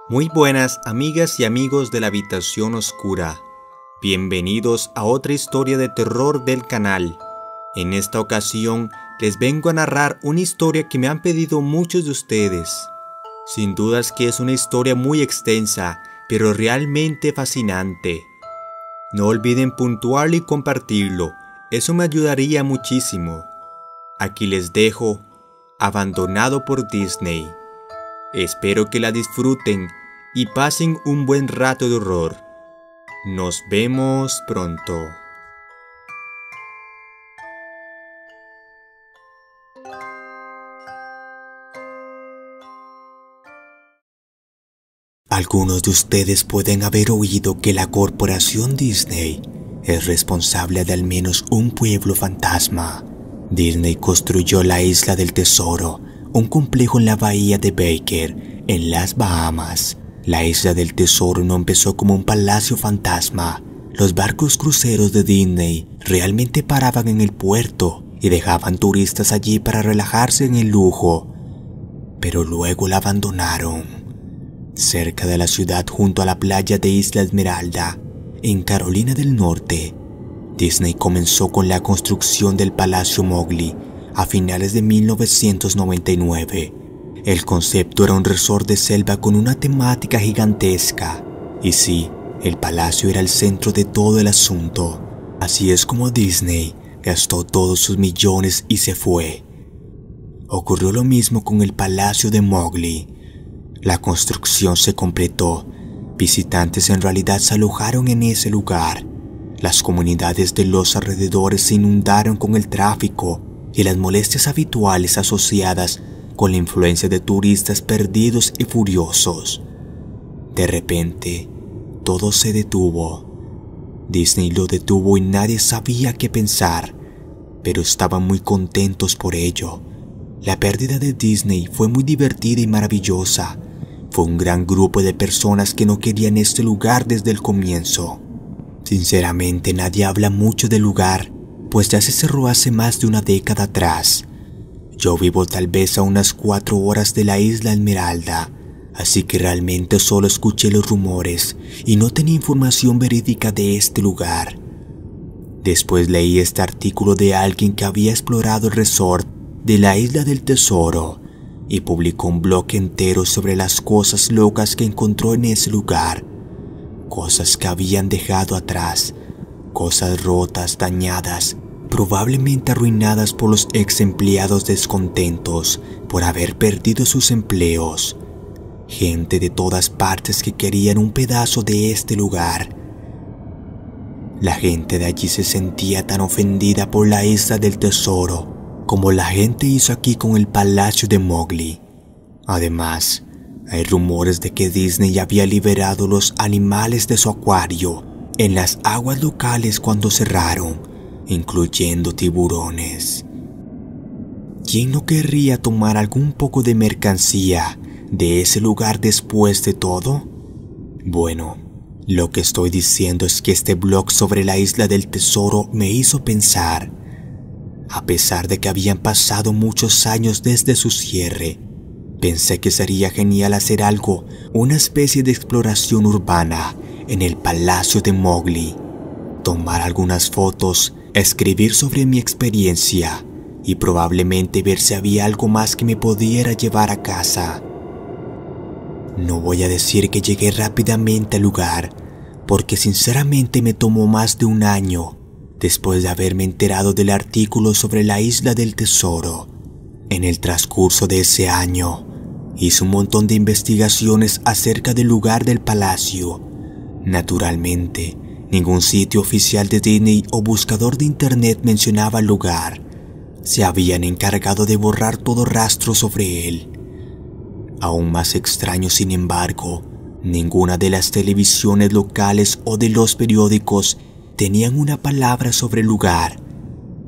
Muy buenas amigas y amigos de la habitación oscura. Bienvenidos a otra historia de terror del canal. En esta ocasión les vengo a narrar una historia que me han pedido muchos de ustedes. Sin dudas que es una historia muy extensa, pero realmente fascinante. No olviden puntuarlo y compartirlo, eso me ayudaría muchísimo. Aquí les dejo Abandonado por Disney. Espero que la disfruten y pasen un buen rato de horror. Nos vemos pronto. Algunos de ustedes pueden haber oído que la corporación Disney es responsable de al menos un pueblo fantasma. Disney construyó la Isla del Tesoro, un complejo en la bahía de Baker, en las Bahamas. La Isla del Tesoro no empezó como un palacio fantasma. Los barcos cruceros de Disney realmente paraban en el puerto y dejaban turistas allí para relajarse en el lujo. Pero luego la abandonaron. Cerca de la ciudad, junto a la playa de Isla Esmeralda, en Carolina del Norte, Disney comenzó con la construcción del Palacio Mowgli a finales de 1999. El concepto era un resort de selva con una temática gigantesca. Y sí, el palacio era el centro de todo el asunto. Así es como Disney gastó todos sus millones y se fue. Ocurrió lo mismo con el Palacio de Mowgli. La construcción se completó. Visitantes en realidad se alojaron en ese lugar. Las comunidades de los alrededores se inundaron con el tráfico y las molestias habituales asociadas con la influencia de turistas perdidos y furiosos. De repente, todo se detuvo. Disney lo detuvo y nadie sabía qué pensar, pero estaban muy contentos por ello. La pérdida de Disney fue muy divertida y maravillosa. Fue un gran grupo de personas que no querían este lugar desde el comienzo. Sinceramente, nadie habla mucho del lugar, pues ya se cerró hace más de una década atrás. Yo vivo tal vez a unas 4 horas de la Isla Esmeralda, así que realmente solo escuché los rumores y no tenía información verídica de este lugar. Después leí este artículo de alguien que había explorado el resort de la Isla del Tesoro y publicó un blog entero sobre las cosas locas que encontró en ese lugar. Cosas que habían dejado atrás, cosas rotas, dañadas, probablemente arruinadas por los ex empleados descontentos por haber perdido sus empleos. Gente de todas partes que querían un pedazo de este lugar. La gente de allí se sentía tan ofendida por la Isla del Tesoro como la gente hizo aquí con el Palacio de Mowgli. Además, hay rumores de que Disney había liberado los animales de su acuario en las aguas locales cuando cerraron, incluyendo tiburones. ¿Quién no querría tomar algún poco de mercancía de ese lugar después de todo? Bueno, lo que estoy diciendo es que este blog sobre la Isla del Tesoro me hizo pensar. A pesar de que habían pasado muchos años desde su cierre, pensé que sería genial hacer algo, una especie de exploración urbana en el Palacio de Mowgli. Tomar algunas fotos, escribir sobre mi experiencia y probablemente ver si había algo más que me pudiera llevar a casa. No voy a decir que llegué rápidamente al lugar, porque sinceramente me tomó más de un año después de haberme enterado del artículo sobre la Isla del Tesoro. En el transcurso de ese año, hice un montón de investigaciones acerca del lugar del palacio. Naturalmente, ningún sitio oficial de Disney o buscador de internet mencionaba el lugar. Se habían encargado de borrar todo rastro sobre él. Aún más extraño, sin embargo, ninguna de las televisiones locales o de los periódicos tenían una palabra sobre el lugar.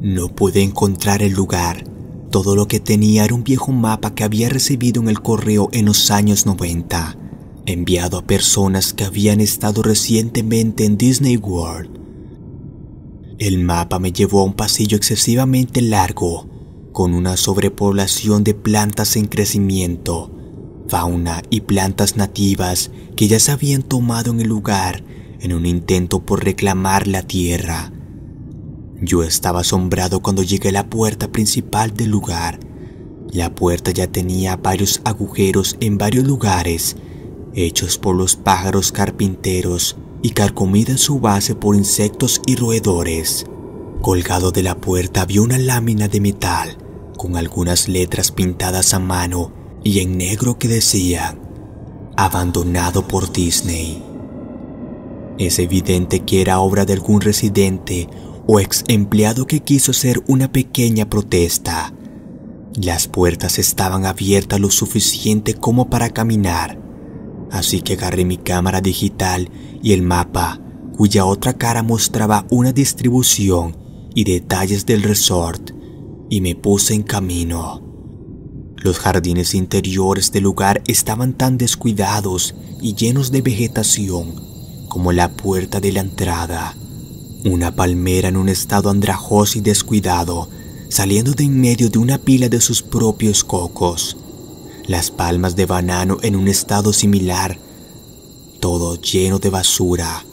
No pude encontrar el lugar. Todo lo que tenía era un viejo mapa que había recibido en el correo en los años 90, enviado a personas que habían estado recientemente en Disney World. El mapa me llevó a un pasillo excesivamente largo, con una sobrepoblación de plantas en crecimiento, fauna y plantas nativas que ya se habían tomado en el lugar en un intento por reclamar la tierra. Yo estaba asombrado cuando llegué a la puerta principal del lugar. La puerta ya tenía varios agujeros en varios lugares, hechos por los pájaros carpinteros y carcomida en su base por insectos y roedores. Colgado de la puerta había una lámina de metal con algunas letras pintadas a mano y en negro que decían "Abandonado por Disney". Es evidente que era obra de algún residente o ex empleado que quiso hacer una pequeña protesta. Las puertas estaban abiertas lo suficiente como para caminar, así que agarré mi cámara digital y el mapa, cuya otra cara mostraba una distribución y detalles del resort, y me puse en camino. Los jardines interiores del lugar estaban tan descuidados y llenos de vegetación como la puerta de la entrada. Una palmera en un estado andrajoso y descuidado, saliendo de en medio de una pila de sus propios cocos. Las palmas de banano en un estado similar, todo lleno de basura.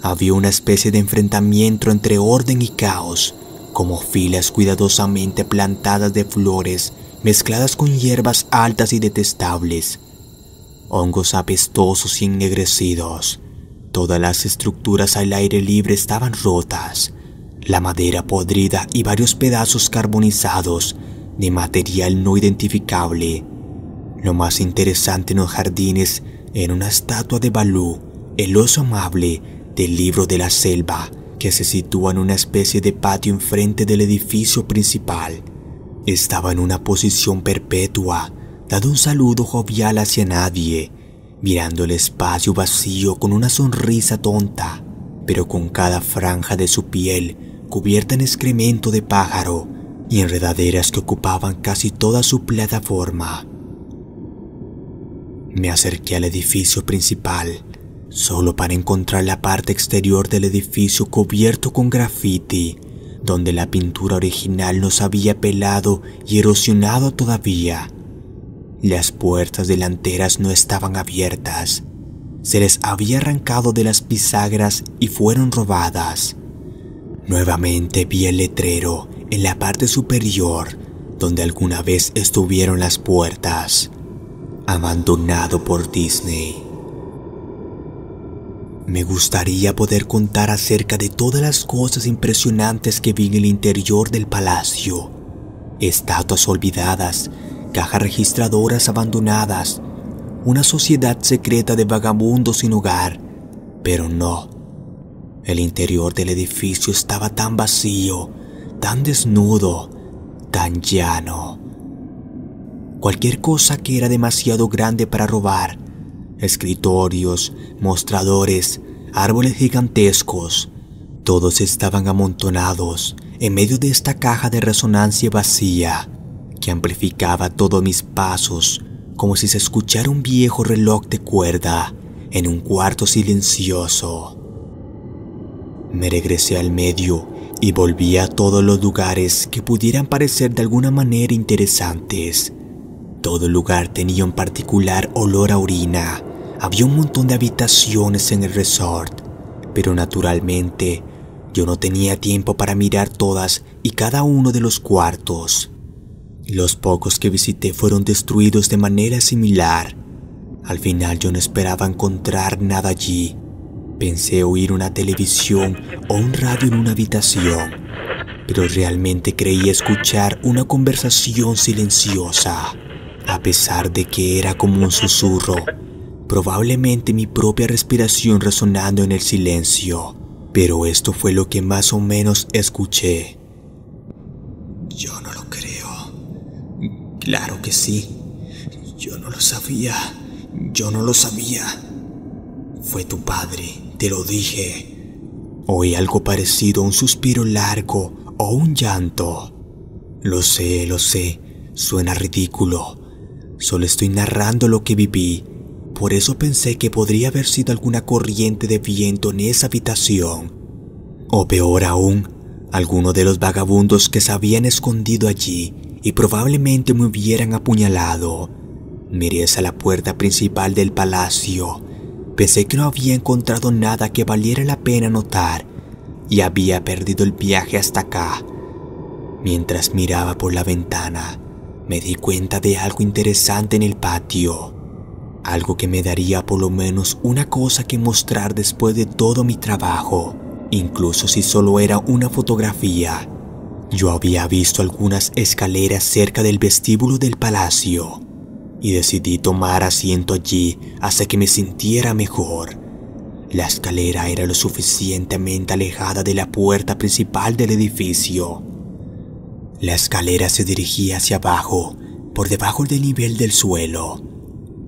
Había una especie de enfrentamiento entre orden y caos, como filas cuidadosamente plantadas de flores mezcladas con hierbas altas y detestables, hongos apestosos y ennegrecidos. Todas las estructuras al aire libre estaban rotas, la madera podrida y varios pedazos carbonizados de material no identificable. Lo más interesante en los jardines era una estatua de Balú, el oso amable del libro de la selva, que se sitúa en una especie de patio enfrente del edificio principal. Estaba en una posición perpetua, dando un saludo jovial hacia nadie, mirando el espacio vacío con una sonrisa tonta, pero con cada franja de su piel cubierta en excremento de pájaro y enredaderas que ocupaban casi toda su plataforma. Me acerqué al edificio principal, solo para encontrar la parte exterior del edificio cubierto con grafiti, donde la pintura original no se había pelado y erosionado todavía. Las puertas delanteras no estaban abiertas, se les había arrancado de las bisagras y fueron robadas. Nuevamente vi el letrero en la parte superior, donde alguna vez estuvieron las puertas. Abandonado por Disney. Me gustaría poder contar acerca de todas las cosas impresionantes que vi en el interior del palacio. Estatuas olvidadas, cajas registradoras abandonadas, una sociedad secreta de vagabundos sin hogar. Pero no. El interior del edificio estaba tan vacío, tan desnudo, tan llano. Cualquier cosa que era demasiado grande para robar. Escritorios, mostradores, árboles gigantescos, todos estaban amontonados en medio de esta caja de resonancia vacía que amplificaba todos mis pasos, como si se escuchara un viejo reloj de cuerda en un cuarto silencioso. Me regresé al medio y volví a todos los lugares que pudieran parecer de alguna manera interesantes. Todo lugar tenía un particular olor a orina. Había un montón de habitaciones en el resort, pero naturalmente yo no tenía tiempo para mirar todas y cada uno de los cuartos. Los pocos que visité fueron destruidos de manera similar. Al final yo no esperaba encontrar nada allí. Pensé oír una televisión o un radio en una habitación, pero realmente creí escuchar una conversación silenciosa. A pesar de que era como un susurro, probablemente mi propia respiración resonando en el silencio, pero esto fue lo que más o menos escuché. Yo no lo creo. Claro que sí. Yo no lo sabía. Yo no lo sabía. Fue tu padre, te lo dije. Oí algo parecido a un suspiro largo o un llanto. Lo sé, suena ridículo. Solo estoy narrando lo que viví, por eso pensé que podría haber sido alguna corriente de viento en esa habitación. O peor aún, alguno de los vagabundos que se habían escondido allí y probablemente me hubieran apuñalado. Miré hacia la puerta principal del palacio. Pensé que no había encontrado nada que valiera la pena notar y había perdido el viaje hasta acá. Mientras miraba por la ventana, me di cuenta de algo interesante en el patio. Algo que me daría por lo menos una cosa que mostrar después de todo mi trabajo, incluso si solo era una fotografía. Yo había visto algunas escaleras cerca del vestíbulo del palacio y decidí tomar asiento allí hasta que me sintiera mejor. La escalera era lo suficientemente alejada de la puerta principal del edificio. La escalera se dirigía hacia abajo, por debajo del nivel del suelo.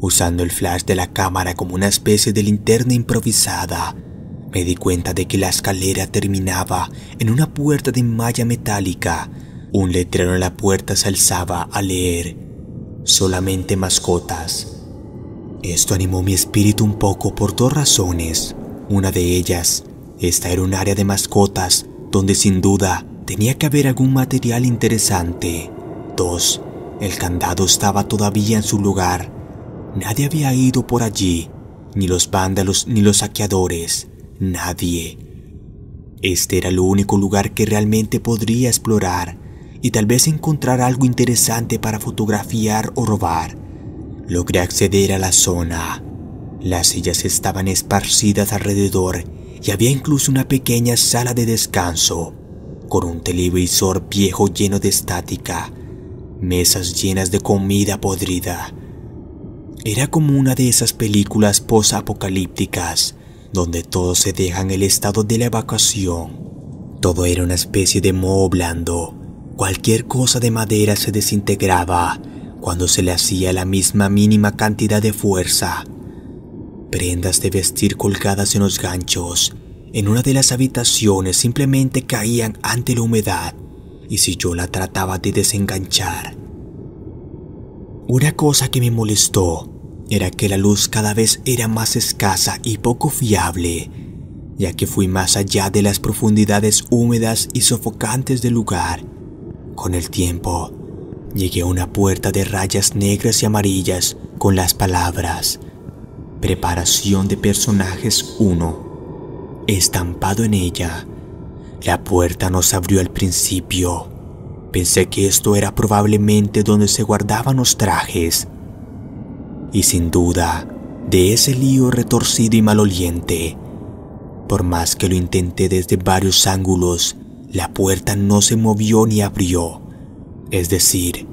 Usando el flash de la cámara como una especie de linterna improvisada, me di cuenta de que la escalera terminaba en una puerta de malla metálica. Un letrero en la puerta se alzaba a leer: solamente mascotas. Esto animó mi espíritu un poco por dos razones. Una de ellas, esta era un área de mascotas donde sin duda tenía que haber algún material interesante. 2. El candado estaba todavía en su lugar. Nadie había ido por allí, ni los vándalos ni los saqueadores. Nadie. Este era el único lugar que realmente podría explorar y tal vez encontrar algo interesante para fotografiar o robar. Logré acceder a la zona. Las sillas estaban esparcidas alrededor y había incluso una pequeña sala de descanso con un televisor viejo lleno de estática, mesas llenas de comida podrida. Era como una de esas películas post-apocalípticas donde todos se dejan el estado de la evacuación. Todo era una especie de moho blando. Cualquier cosa de madera se desintegraba cuando se le hacía la misma mínima cantidad de fuerza. Prendas de vestir colgadas en los ganchos en una de las habitaciones simplemente caían ante la humedad, y si yo la trataba de desenganchar. Una cosa que me molestó era que la luz cada vez era más escasa y poco fiable, ya que fui más allá de las profundidades húmedas y sofocantes del lugar. Con el tiempo, llegué a una puerta de rayas negras y amarillas con las palabras Preparación de personajes 1 estampado en ella. La puerta no se abrió al principio. Pensé que esto era probablemente donde se guardaban los trajes. Y sin duda, de ese lío retorcido y maloliente. Por más que lo intenté desde varios ángulos, la puerta no se movió ni abrió. Es decir,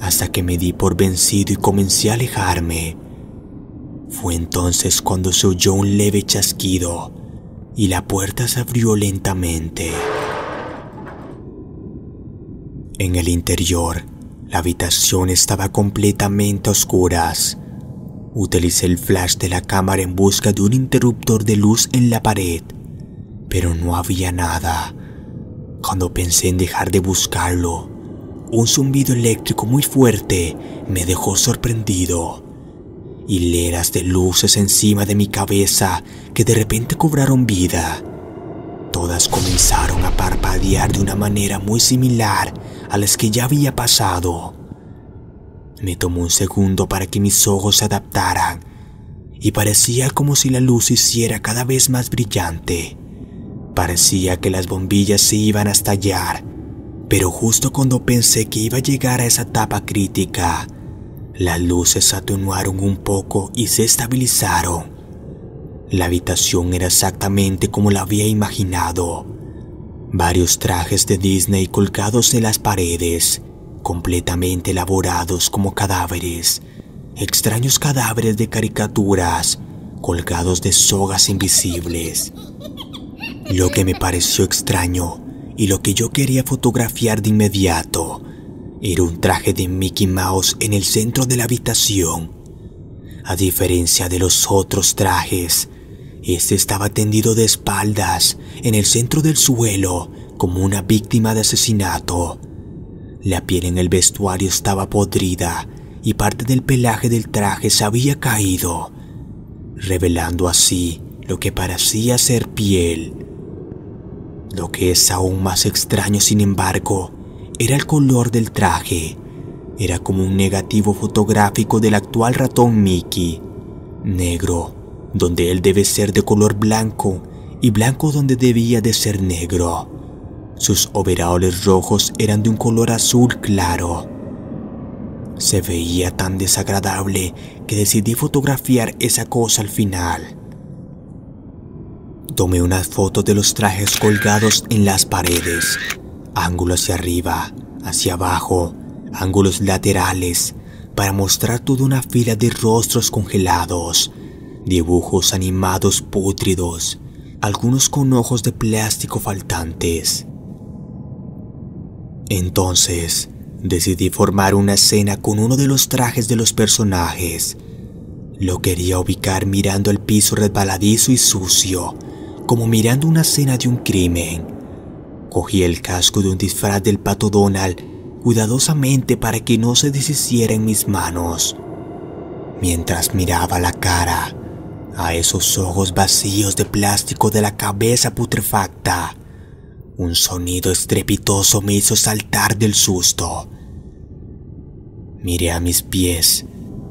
hasta que me di por vencido y comencé a alejarme. Fue entonces cuando se oyó un leve chasquido y la puerta se abrió lentamente. En el interior, la habitación estaba completamente a oscuras. Utilicé el flash de la cámara en busca de un interruptor de luz en la pared, pero no había nada. Cuando pensé en dejar de buscarlo, un zumbido eléctrico muy fuerte me dejó sorprendido. Hileras de luces encima de mi cabeza que de repente cobraron vida. Todas comenzaron a parpadear de una manera muy similar a las que ya había pasado. Me tomó un segundo para que mis ojos se adaptaran y parecía como si la luz se hiciera cada vez más brillante. Parecía que las bombillas se iban a estallar, pero justo cuando pensé que iba a llegar a esa etapa crítica, las luces se atenuaron un poco y se estabilizaron. La habitación era exactamente como la había imaginado. Varios trajes de Disney colgados en las paredes, completamente elaborados como cadáveres. Extraños cadáveres de caricaturas, colgados de sogas invisibles. Lo que me pareció extraño y lo que yo quería fotografiar de inmediato era un traje de Mickey Mouse en el centro de la habitación. A diferencia de los otros trajes, este estaba tendido de espaldas en el centro del suelo como una víctima de asesinato. La piel en el vestuario estaba podrida y parte del pelaje del traje se había caído, revelando así lo que parecía ser piel. Lo que es aún más extraño, sin embargo, era el color del traje. Era como un negativo fotográfico del actual ratón Mickey, negro donde él debe ser de color blanco y blanco donde debía de ser negro. Sus overoles rojos eran de un color azul claro. Se veía tan desagradable que decidí fotografiar esa cosa al final. Tomé unas fotos de los trajes colgados en las paredes, ángulo hacia arriba, hacia abajo, ángulos laterales, para mostrar toda una fila de rostros congelados, dibujos animados pútridos, algunos con ojos de plástico faltantes. Entonces, decidí formar una escena con uno de los trajes de los personajes. Lo quería ubicar mirando el piso resbaladizo y sucio, como mirando una escena de un crimen. Cogí el casco de un disfraz del Pato Donald cuidadosamente para que no se deshiciera en mis manos. Mientras miraba la cara, a esos ojos vacíos de plástico de la cabeza putrefacta, un sonido estrepitoso me hizo saltar del susto. Miré a mis pies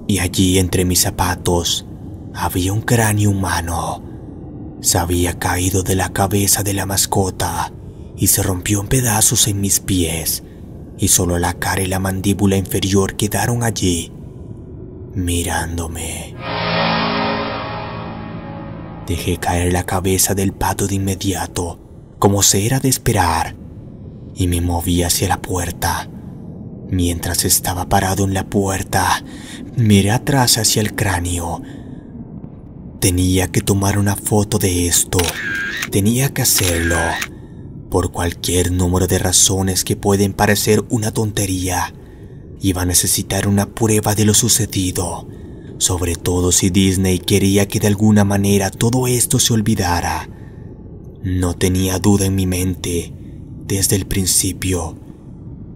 y allí entre mis zapatos había un cráneo humano. Se había caído de la cabeza de la mascota y se rompió en pedazos en mis pies, y solo la cara y la mandíbula inferior quedaron allí, mirándome. Dejé caer la cabeza del pato de inmediato, como se era de esperar, y me moví hacia la puerta. Mientras estaba parado en la puerta, miré atrás hacia el cráneo. Tenía que tomar una foto de esto. Tenía que hacerlo. Por cualquier número de razones que pueden parecer una tontería, iba a necesitar una prueba de lo sucedido. Sobre todo si Disney quería que de alguna manera todo esto se olvidara. No tenía duda en mi mente. Desde el principio,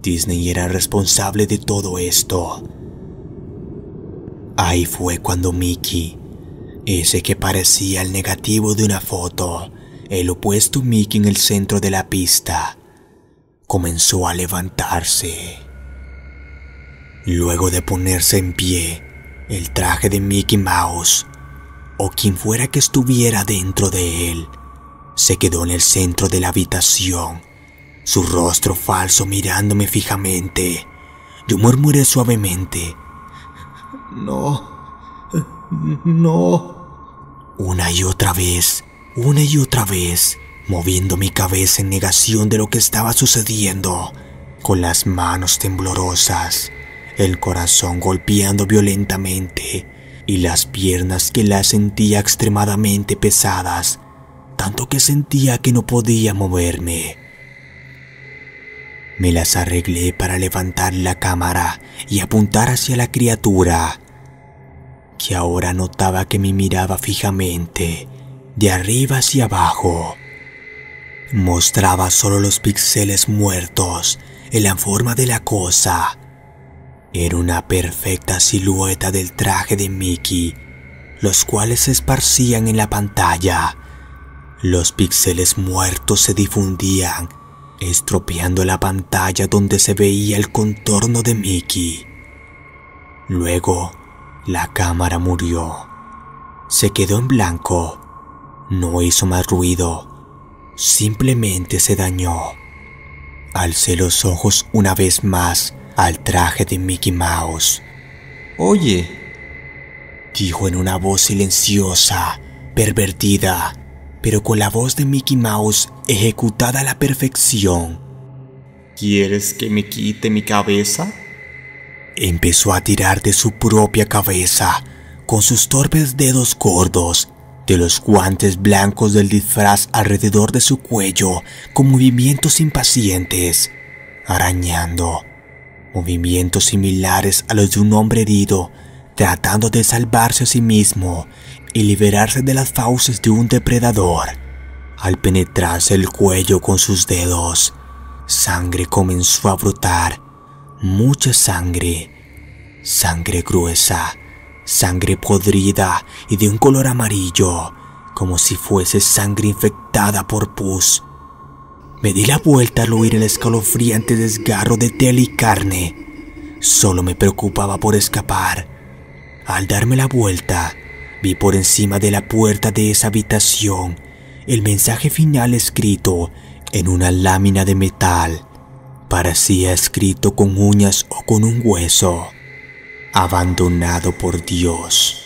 Disney era responsable de todo esto. Ahí fue cuando Mickey, ese que parecía el negativo de una foto, el opuesto Mickey en el centro de la pista, comenzó a levantarse. Luego de ponerse en pie, el traje de Mickey Mouse, o quien fuera que estuviera dentro de él, se quedó en el centro de la habitación, su rostro falso mirándome fijamente. Yo murmuré suavemente: "No, no", una y otra vez, moviendo mi cabeza en negación de lo que estaba sucediendo, con las manos temblorosas, el corazón golpeando violentamente y las piernas que las sentía extremadamente pesadas, tanto que sentía que no podía moverme. Me las arreglé para levantar la cámara y apuntar hacia la criatura, que ahora notaba que me miraba fijamente, de arriba hacia abajo. Mostraba solo los píxeles muertos en la forma de la cosa. Era una perfecta silueta del traje de Mickey, los cuales se esparcían en la pantalla. Los píxeles muertos se difundían, estropeando la pantalla donde se veía el contorno de Mickey. Luego, la cámara murió. Se quedó en blanco. No hizo más ruido. Simplemente se dañó. Alcé los ojos una vez más al traje de Mickey Mouse. «Oye», dijo en una voz silenciosa, pervertida, pero con la voz de Mickey Mouse ejecutada a la perfección. «¿quieres que me quite mi cabeza?» Empezó a tirar de su propia cabeza con sus torpes dedos gordos, de los guantes blancos del disfraz alrededor de su cuello, con movimientos impacientes, arañando, movimientos similares a los de un hombre herido, tratando de salvarse a sí mismo y liberarse de las fauces de un depredador. Al penetrarse el cuello con sus dedos, sangre comenzó a brotar, mucha sangre, sangre gruesa, sangre podrida y de un color amarillo, como si fuese sangre infectada por pus. Me di la vuelta al oír el escalofriante desgarro de tela y carne. Solo me preocupaba por escapar. Al darme la vuelta, vi por encima de la puerta de esa habitación el mensaje final escrito en una lámina de metal. Parecía escrito con uñas o con un hueso. Abandonado por Dios.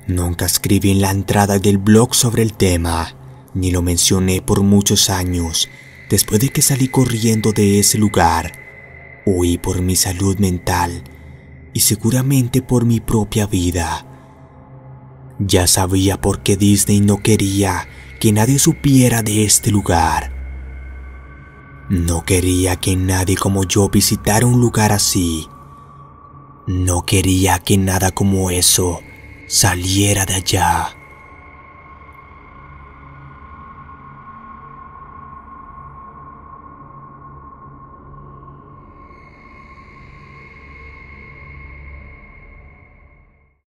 Nunca escribí en la entrada del blog sobre el tema, ni lo mencioné por muchos años. Después de que salí corriendo de ese lugar, huí por mi salud mental y seguramente por mi propia vida. Ya sabía por qué Disney no quería que nadie supiera de este lugar. No quería que nadie como yo visitara un lugar así. No quería que nada como eso saliera de allá.